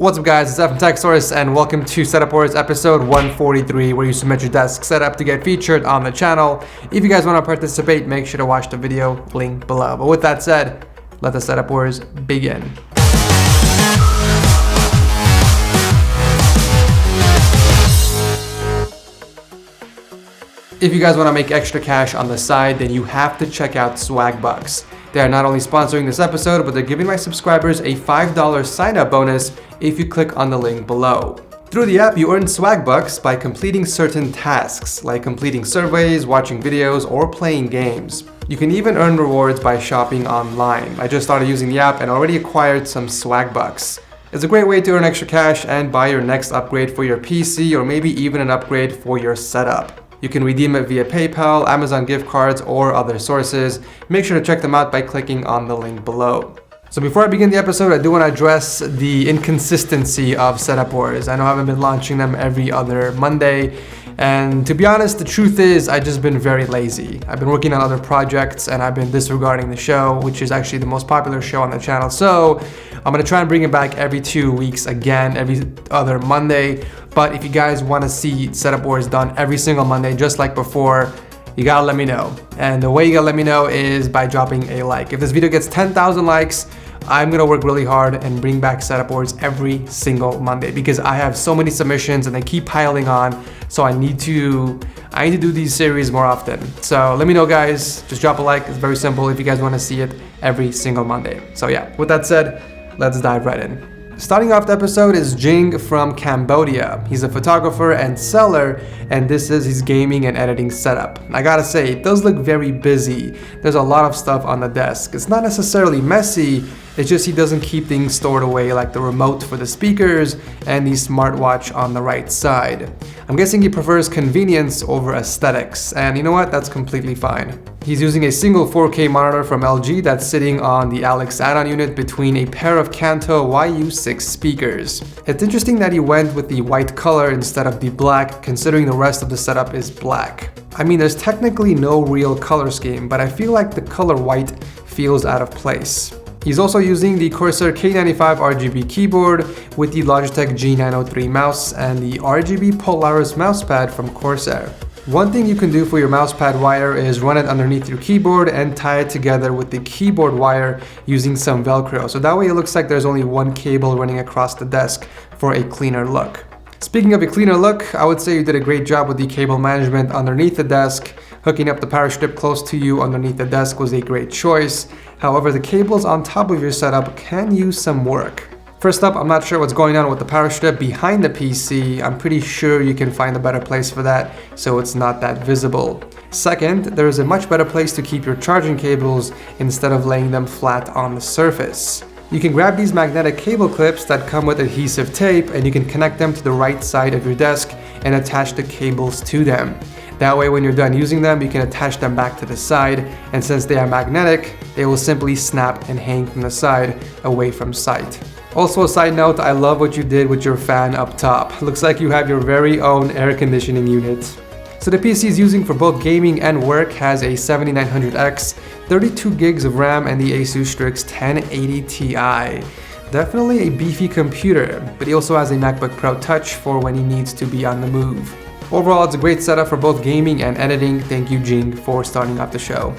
What's up guys, it's F from TechSource and welcome to Setup Wars episode 143 where you submit your desk setup to get featured on the channel. If you guys want to participate, make sure to watch the video, link below. But with that said, let the Setup Wars begin. If you guys want to make extra cash on the side, then you have to check out Swagbucks. They are not only sponsoring this episode, but they're giving my subscribers a $5 sign-up bonus if you click on the link below. Through the app, you earn Swagbucks by completing certain tasks, like completing surveys, watching videos, or playing games. You can even earn rewards by shopping online. I just started using the app and already acquired some Swagbucks. It's a great way to earn extra cash and buy your next upgrade for your PC, or maybe even an upgrade for your setup. You can redeem it via PayPal, Amazon gift cards, or other sources. Make sure to check them out by clicking on the link below. So before I begin the episode, I do want to address the inconsistency of Setup Wars. I know I haven't been launching them every other Monday, and to be honest, the truth is I've just been very lazy. I've been working on other projects and I've been disregarding the show, which is actually the most popular show on the channel. So I'm going to try and bring it back every 2 weeks again, every other Monday. But if you guys want to see Setup Wars done every single Monday, just like before, you gotta let me know. And the way you gotta let me know is by dropping a like. If this video gets 10,000 likes, I'm gonna work really hard and bring back Setup Wars every single Monday because I have so many submissions and they keep piling on. So I need to do these series more often. So let me know guys, just drop a like. It's very simple if you guys wanna see it every single Monday. So yeah, with that said, let's dive right in. Starting off the episode is Jing from Cambodia. He's a photographer and seller, and this is his gaming and editing setup. I gotta say, it does look very busy. There's a lot of stuff on the desk. It's not necessarily messy, it's just he doesn't keep things stored away like the remote for the speakers and the smartwatch on the right side. I'm guessing he prefers convenience over aesthetics, and you know what? That's completely fine. He's using a single 4K monitor from LG that's sitting on the Alex add-on unit between a pair of Kanto YU6 speakers. It's interesting that he went with the white color instead of the black, considering the rest of the setup is black. I mean, there's technically no real color scheme, but I feel like the color white feels out of place. He's also using the Corsair K95 RGB keyboard with the Logitech G903 mouse and the RGB Polaris mouse pad from Corsair. One thing you can do for your mouse pad wire is run it underneath your keyboard and tie it together with the keyboard wire using some Velcro. So that way it looks like there's only one cable running across the desk for a cleaner look. Speaking of a cleaner look, I would say you did a great job with the cable management underneath the desk. Hooking up the power strip close to you underneath the desk was a great choice. However, the cables on top of your setup can use some work. First up, I'm not sure what's going on with the power strip behind the PC. I'm pretty sure you can find a better place for that so it's not that visible. Second, there is a much better place to keep your charging cables instead of laying them flat on the surface. You can grab these magnetic cable clips that come with adhesive tape and you can connect them to the right side of your desk and attach the cables to them. That way when you're done using them, you can attach them back to the side, and since they are magnetic, they will simply snap and hang from the side away from sight. Also a side note, I love what you did with your fan up top. Looks like you have your very own air conditioning unit. So the PC is using for both gaming and work has a 7900X, 32 gigs of RAM, and the Asus STRIX 1080 Ti. Definitely a beefy computer, but he also has a MacBook Pro Touch for when he needs to be on the move. Overall, it's a great setup for both gaming and editing. Thank you, Jing, for starting off the show.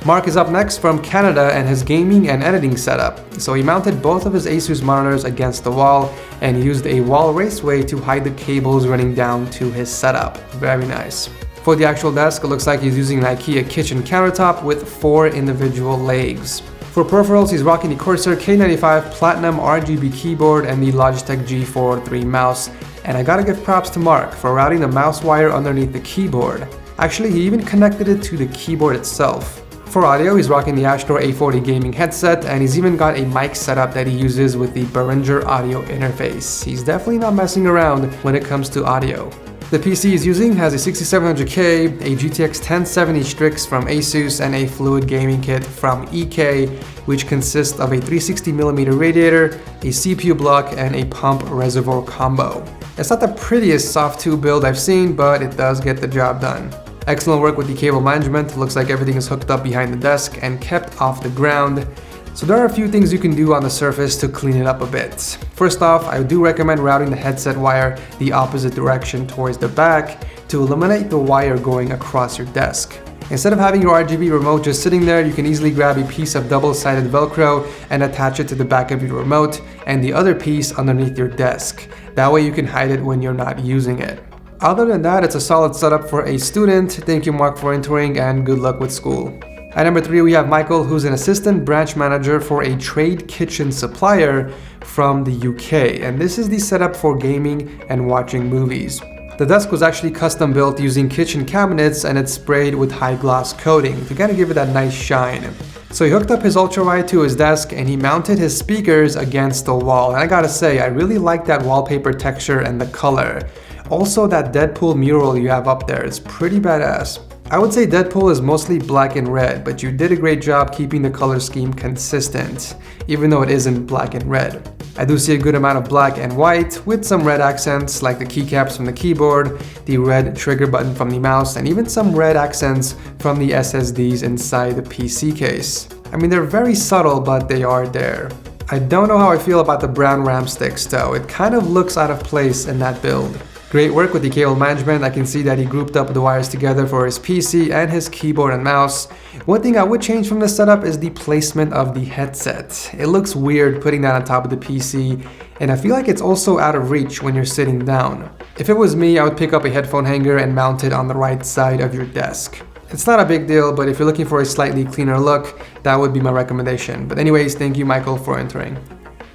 Mark is up next from Canada and his gaming and editing setup. So he mounted both of his Asus monitors against the wall and used a wall raceway to hide the cables running down to his setup. Very nice. For the actual desk, it looks like he's using an IKEA kitchen countertop with 4 individual legs. For peripherals, he's rocking the Corsair K95 Platinum RGB keyboard and the Logitech G403 mouse. And I gotta give props to Mark for routing the mouse wire underneath the keyboard. Actually, he even connected it to the keyboard itself. For audio, he's rocking the Astro A40 gaming headset, and he's even got a mic setup that he uses with the Behringer audio interface. He's definitely not messing around when it comes to audio. The PC he's using has a 6700K, a GTX 1070 STRIX from Asus, and a fluid gaming kit from EK, which consists of a 360mm radiator, a CPU block, and a pump reservoir combo. It's not the prettiest soft tube build I've seen, but it does get the job done. Excellent work with the cable management. Looks like everything is hooked up behind the desk and kept off the ground. So there are a few things you can do on the surface to clean it up a bit. First off, I do recommend routing the headset wire the opposite direction towards the back to eliminate the wire going across your desk. Instead of having your RGB remote just sitting there, you can easily grab a piece of double-sided Velcro and attach it to the back of your remote and the other piece underneath your desk. That way you can hide it when you're not using it. Other than that, it's a solid setup for a student. Thank you, Mark, for entering, and good luck with school. At number 3, we have Michael, who's an assistant branch manager for a trade kitchen supplier from the UK. And this is the setup for gaming and watching movies. The desk was actually custom built using kitchen cabinets, and it's sprayed with high gloss coating to kind of give it that nice shine. So he hooked up his ultrawide to his desk and he mounted his speakers against the wall. And I gotta say, I really like that wallpaper texture and the color. Also, that Deadpool mural you have up there is pretty badass. I would say Deadpool is mostly black and red, but you did a great job keeping the color scheme consistent, even though it isn't black and red. I do see a good amount of black and white with some red accents like the keycaps from the keyboard, the red trigger button from the mouse, and even some red accents from the SSDs inside the PC case. I mean, they're very subtle, but they are there. I don't know how I feel about the brown RAM sticks though. It kind of looks out of place in that build. Great work with the cable management. I can see that he grouped up the wires together for his PC and his keyboard and mouse. One thing I would change from this setup is the placement of the headset. It looks weird putting that on top of the PC, and I feel like it's also out of reach when you're sitting down. If it was me, I would pick up a headphone hanger and mount it on the right side of your desk. It's not a big deal, but if you're looking for a slightly cleaner look, that would be my recommendation. But anyways, thank you, Michael, for entering.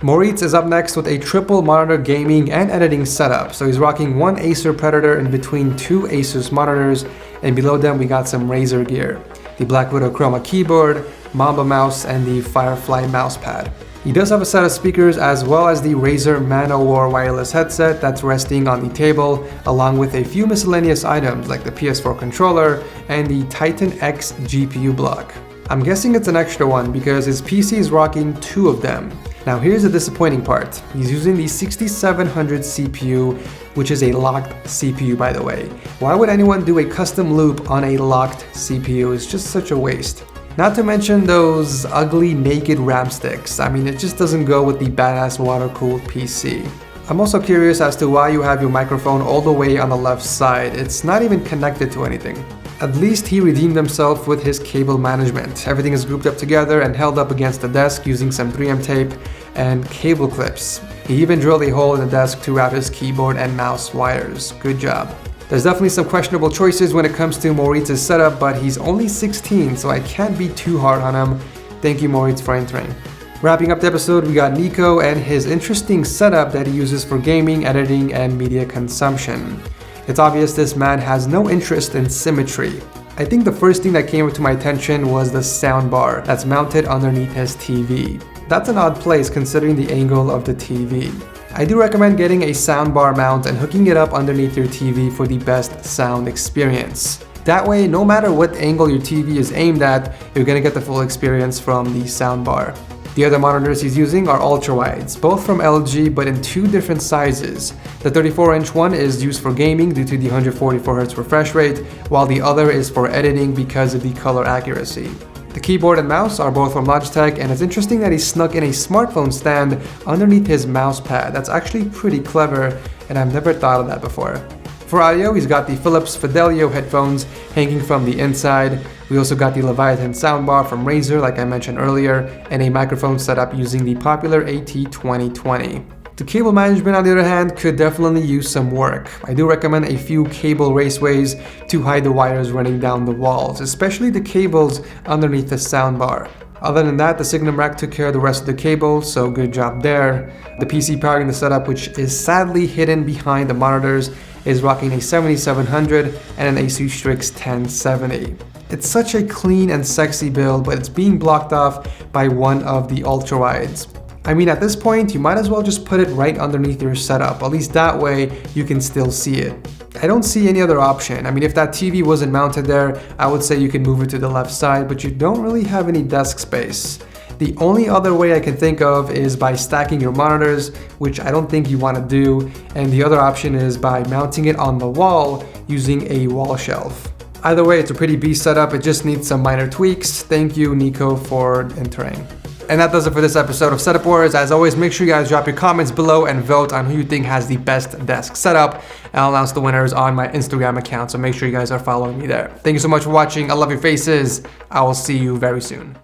Moritz is up next with a triple monitor gaming and editing setup. So he's rocking one Acer Predator in between two Asus monitors, and below them we got some Razer gear. The Black Widow Chroma keyboard, Mamba mouse, and the Firefly mouse pad. He does have a set of speakers as well as the Razer Man-O-War wireless headset that's resting on the table, along with a few miscellaneous items like the PS4 controller and the Titan X GPU block. I'm guessing it's an extra one because his PC is rocking two of them. Now here's the disappointing part. He's using the 6700 CPU, which is a locked CPU, by the way. Why would anyone do a custom loop on a locked CPU? It's just such a waste. Not to mention those ugly naked RAM sticks. I mean, it just doesn't go with the badass water-cooled PC. I'm also curious as to why you have your microphone all the way on the left side. It's not even connected to anything. At least he redeemed himself with his cable management. Everything is grouped up together and held up against the desk using some 3M tape and cable clips. He even drilled a hole in the desk to wrap his keyboard and mouse wires. Good job. There's definitely some questionable choices when it comes to Moritz's setup, but he's only 16, so I can't be too hard on him. Thank you, Moritz, for entering. Wrapping up the episode, we got Nico and his interesting setup that he uses for gaming, editing, and media consumption. It's obvious this man has no interest in symmetry. I think the first thing that came to my attention was the soundbar that's mounted underneath his TV. That's an odd place considering the angle of the TV. I do recommend getting a soundbar mount and hooking it up underneath your TV for the best sound experience. That way, no matter what angle your TV is aimed at, you're gonna get the full experience from the soundbar. The other monitors he's using are ultrawides, both from LG but in two different sizes. The 34-inch one is used for gaming due to the 144Hz refresh rate, while the other is for editing because of the color accuracy. The keyboard and mouse are both from Logitech, and it's interesting that he snuck in a smartphone stand underneath his mouse pad. That's actually pretty clever, and I've never thought of that before. For audio, he's got the Philips Fidelio headphones hanging from the inside. We also got the Leviathan soundbar from Razer, like I mentioned earlier, and a microphone setup using the popular AT2020. The cable management, on the other hand, could definitely use some work. I do recommend a few cable raceways to hide the wires running down the walls, especially the cables underneath the soundbar. Other than that, the Signum rack took care of the rest of the cables, so good job there. The PC powering the setup, which is sadly hidden behind the monitors, is rocking a 7700 and an Asus STRIX 1070. It's such a clean and sexy build, but it's being blocked off by one of the ultrawides. I mean, at this point, you might as well just put it right underneath your setup. At least that way, you can still see it. I don't see any other option. I mean, if that TV wasn't mounted there, I would say you can move it to the left side, but you don't really have any desk space. The only other way I can think of is by stacking your monitors, which I don't think you want to do, and the other option is by mounting it on the wall using a wall shelf. Either way, it's a pretty beast setup. It just needs some minor tweaks. Thank you, Nico, for entering. And that does it for this episode of Setup Wars. As always, make sure you guys drop your comments below and vote on who you think has the best desk setup. And I'll announce the winners on my Instagram account, so make sure you guys are following me there. Thank you so much for watching. I love your faces. I will see you very soon.